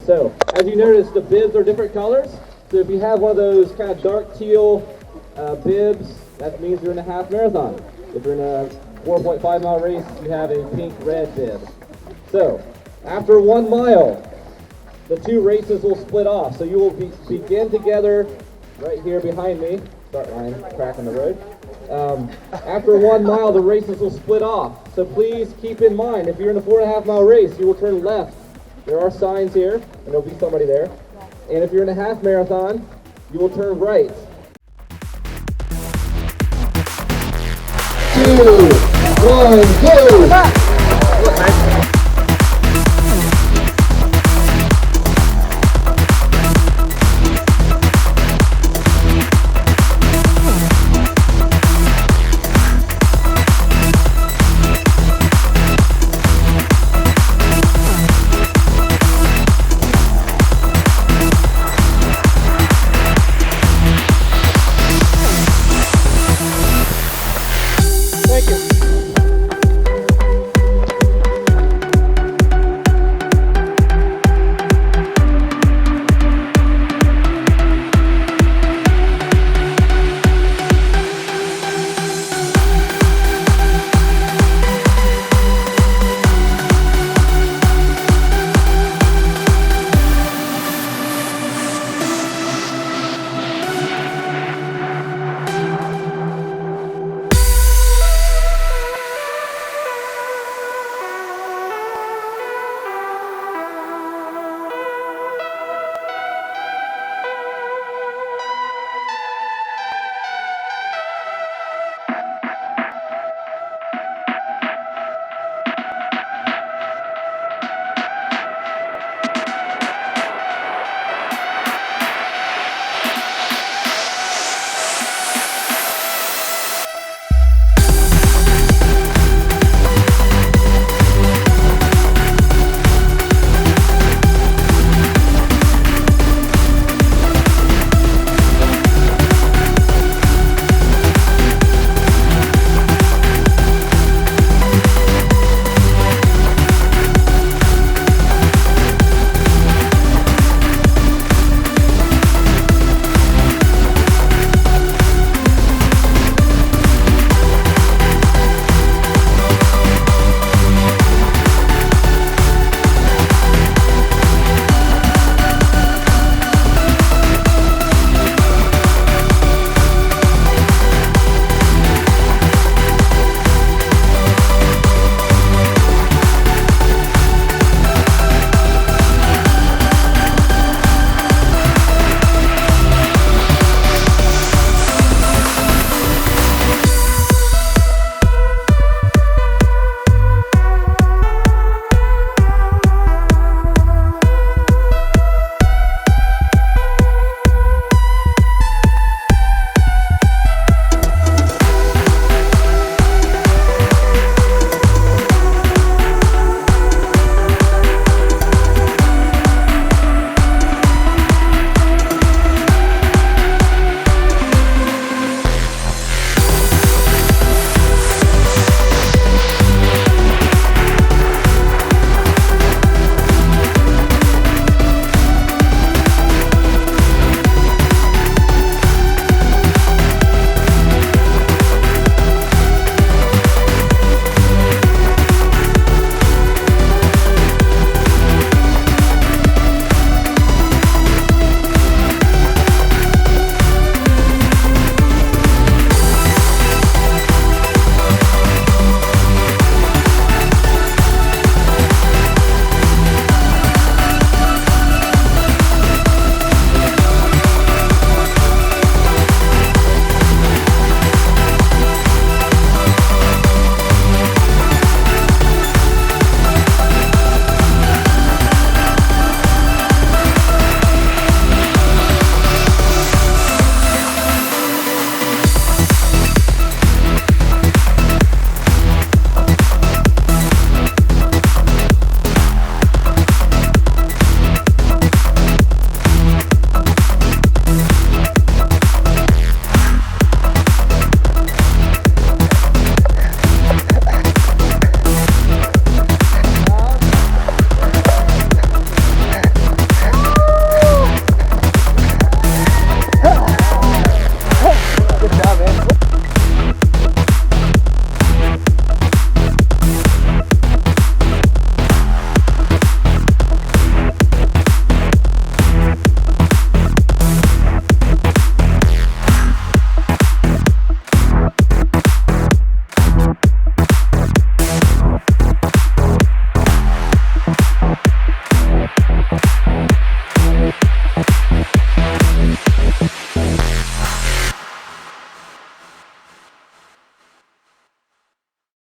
So, as you notice, the bibs are different colors. So if you have one of those kind of dark teal bibs, that means you're in a half marathon. If you're in a 4.5 mile race, you have a pink-red bib. So, after 1 mile, the two races will split off. So you will begin together right here behind me. Start line, crack in the road. After 1 mile, the races will split off. So please keep in mind, if you're in a 4.5 mile race, you will turn left. There are signs here, and there'll be somebody there. And if you're in a half marathon, you will turn right. 2, 1, go!